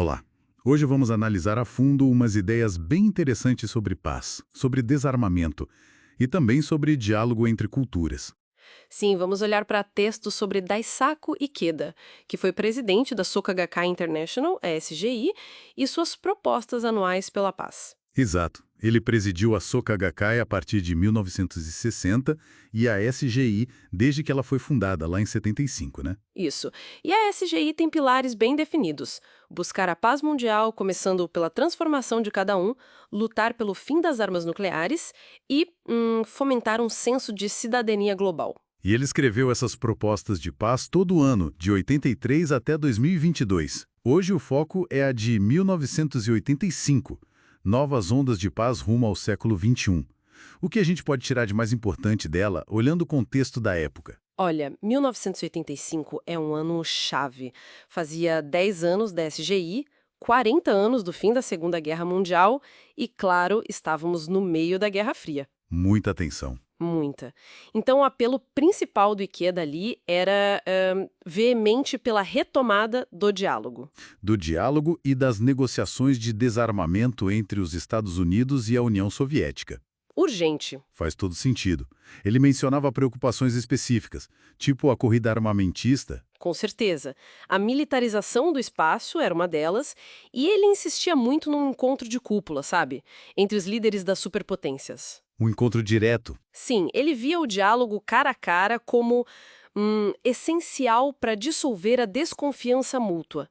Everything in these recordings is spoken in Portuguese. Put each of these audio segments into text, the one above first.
Olá! Hoje vamos analisar a fundo umas ideias bem interessantes sobre paz, sobre desarmamento e também sobre diálogo entre culturas. Sim, vamos olhar para textos sobre Daisaku Ikeda, que foi presidente da Soka Gakkai International, a SGI, e suas propostas anuais pela paz. Exato. Ele presidiu a Soka Gakkai a partir de 1960 e a SGI desde que ela foi fundada, lá em 75, né? Isso. E a SGI tem pilares bem definidos: buscar a paz mundial, começando pela transformação de cada um, lutar pelo fim das armas nucleares e fomentar um senso de cidadania global. E ele escreveu essas propostas de paz todo ano, de 83 até 2022. Hoje o foco é a de 1985, Novas Ondas de Paz rumo ao século XXI. O que a gente pode tirar de mais importante dela, olhando o contexto da época? Olha, 1985 é um ano chave. Fazia 10 anos da SGI, 40 anos do fim da Segunda Guerra Mundial e, claro, estávamos no meio da Guerra Fria. Muita atenção. Muita. Então, o apelo principal do Ikeda ali era veemente pela retomada do diálogo. Do diálogo e das negociações de desarmamento entre os Estados Unidos e a União Soviética. Urgente. Faz todo sentido. Ele mencionava preocupações específicas, tipo a corrida armamentista. Com certeza. A militarização do espaço era uma delas, e ele insistia muito num encontro de cúpula, sabe? Entre os líderes das superpotências. Um encontro direto. Sim, ele via o diálogo cara a cara como essencial para dissolver a desconfiança mútua.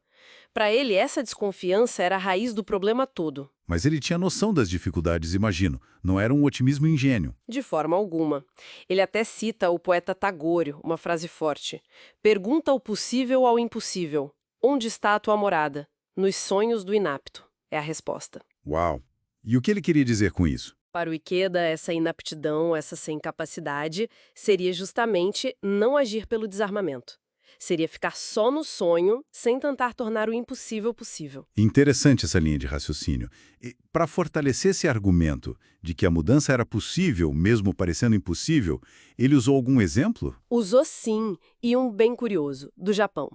Para ele, essa desconfiança era a raiz do problema todo. Mas ele tinha noção das dificuldades, imagino. Não era um otimismo ingênuo. De forma alguma. Ele até cita o poeta Tagore, uma frase forte. Pergunta o possível ao impossível. Onde está a tua morada? Nos sonhos do inapto. É a resposta. Uau! E o que ele queria dizer com isso? Para o Ikeda, essa inaptidão, essa sem capacidade, seria justamente não agir pelo desarmamento. Seria ficar só no sonho, sem tentar tornar o impossível possível. Interessante essa linha de raciocínio. E, para fortalecer esse argumento de que a mudança era possível, mesmo parecendo impossível, ele usou algum exemplo? Usou sim, e um bem curioso, do Japão.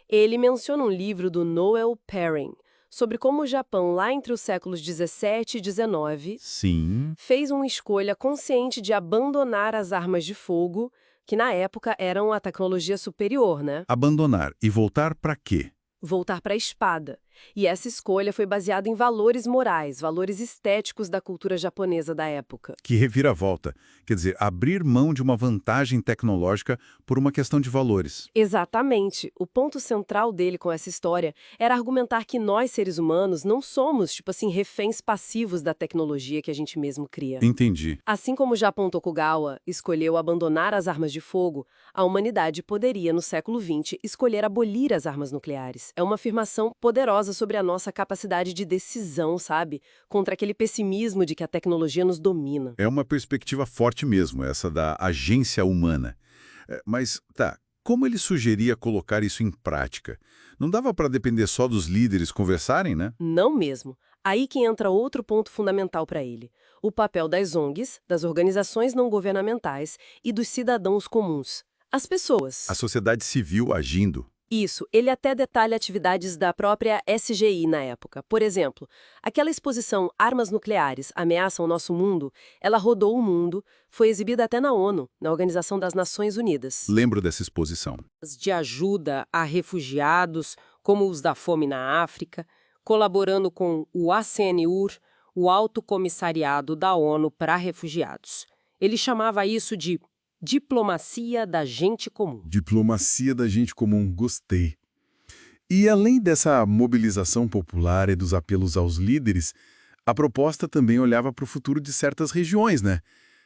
Ele menciona um livro do Noel Perrin, sobre como o Japão, lá entre os séculos 17 e 19, Sim. fez uma escolha consciente de abandonar as armas de fogo, que na época eram a tecnologia superior, né? Abandonar e voltar para quê? Voltar para a espada. E essa escolha foi baseada em valores morais, valores estéticos da cultura japonesa da época. Que reviravolta. Quer dizer, abrir mão de uma vantagem tecnológica por uma questão de valores. Exatamente. O ponto central dele com essa história era argumentar que nós, seres humanos, não somos, tipo assim, reféns passivos da tecnologia que a gente mesmo cria. Entendi. Assim como o Japão Tokugawa escolheu abandonar as armas de fogo, a humanidade poderia, no século XX, escolher abolir as armas nucleares. É uma afirmação poderosa sobre a nossa capacidade de decisão, sabe? Contra aquele pessimismo de que a tecnologia nos domina. É uma perspectiva forte mesmo, essa da agência humana. Mas, tá, como ele sugeria colocar isso em prática? Não dava para depender só dos líderes conversarem, né? Não mesmo. Aí que entra outro ponto fundamental para ele. O papel das ONGs, das organizações não governamentais e dos cidadãos comuns. As pessoas. A sociedade civil agindo. Isso, ele até detalha atividades da própria SGI na época. Por exemplo, aquela exposição Armas Nucleares Ameaçam o Nosso Mundo, ela rodou o mundo, foi exibida até na ONU, na Organização das Nações Unidas. Lembro dessa exposição. De ajuda a refugiados, como os da fome na África, colaborando com o ACNUR, o Alto Comissariado da ONU para Refugiados. Ele chamava isso de diplomacia da gente comum. Diplomacia da gente comum, gostei. E além dessa mobilização popular e dos apelos aos líderes, a proposta também olhava para o futuro de certas regiões, né?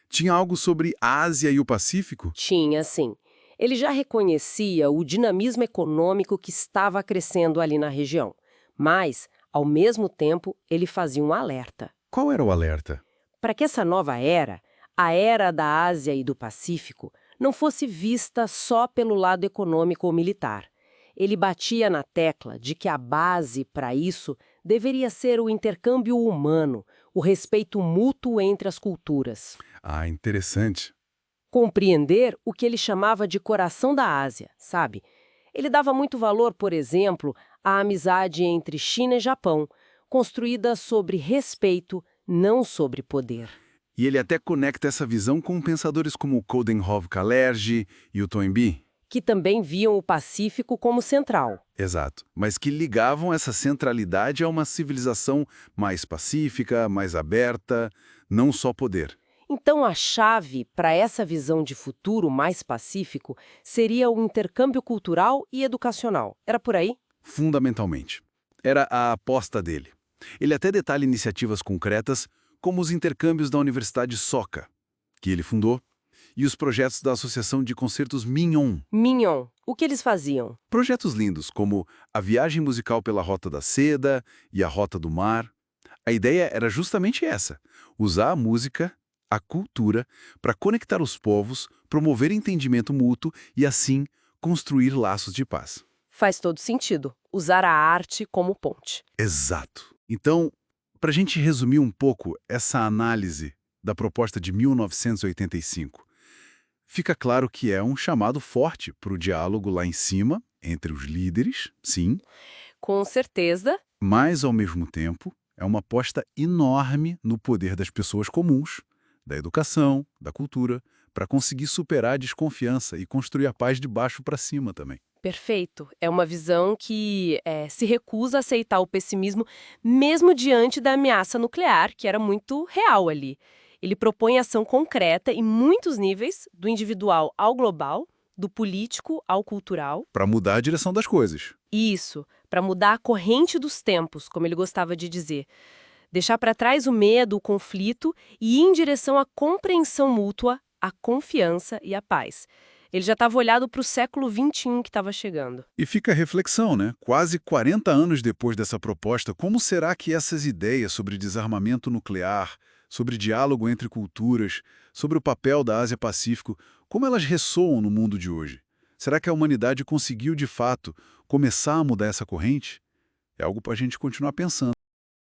Tinha algo sobre a Ásia e o Pacífico? Tinha, sim. Ele já reconhecia o dinamismo econômico que estava crescendo ali na região. Mas, ao mesmo tempo, ele fazia um alerta. Qual era o alerta? Para que essa nova era, a era da Ásia e do Pacífico, não fosse vista só pelo lado econômico ou militar. Ele batia na tecla de que a base para isso deveria ser o intercâmbio humano, o respeito mútuo entre as culturas. Ah, interessante. Compreender o que ele chamava de coração da Ásia, sabe? Ele dava muito valor, por exemplo, a amizade entre China e Japão, construída sobre respeito, não sobre poder. E ele até conecta essa visão com pensadores como Coudenhove Kalergi e o Toynbee. Que também viam o Pacífico como central. Exato, mas que ligavam essa centralidade a uma civilização mais pacífica, mais aberta, não só poder. Então, a chave para essa visão de futuro mais pacífico seria o intercâmbio cultural e educacional. Era por aí? Fundamentalmente. Era a aposta dele. Ele até detalha iniciativas concretas, como os intercâmbios da Universidade Soka, que ele fundou, e os projetos da Associação de Concertos Mignon. Mignon. O que eles faziam? Projetos lindos, como a viagem musical pela Rota da Seda e a Rota do Mar. A ideia era justamente essa, usar a música, a cultura, para conectar os povos, promover entendimento mútuo e, assim, construir laços de paz. Faz todo sentido. Usar a arte como ponte. Exato. Então, para a gente resumir um pouco essa análise da proposta de 1985, fica claro que é um chamado forte para o diálogo lá em cima, entre os líderes, sim, Com certeza. mas, ao mesmo tempo, é uma aposta enorme no poder das pessoas comuns, da educação, da cultura, para conseguir superar a desconfiança e construir a paz de baixo para cima também. Perfeito. É uma visão que se recusa a aceitar o pessimismo mesmo diante da ameaça nuclear, que era muito real ali. Ele propõe ação concreta em muitos níveis, do individual ao global, do político ao cultural. Para mudar a direção das coisas. Isso, para mudar a corrente dos tempos, como ele gostava de dizer. Deixar para trás o medo, o conflito e ir em direção à compreensão mútua, à confiança e à paz. Ele já estava olhado para o século XXI que estava chegando. E fica a reflexão, né? Quase 40 anos depois dessa proposta, como será que essas ideias sobre desarmamento nuclear, sobre diálogo entre culturas, sobre o papel da Ásia-Pacífico, como elas ressoam no mundo de hoje? Será que a humanidade conseguiu, de fato, começar a mudar essa corrente? É algo para a gente continuar pensando.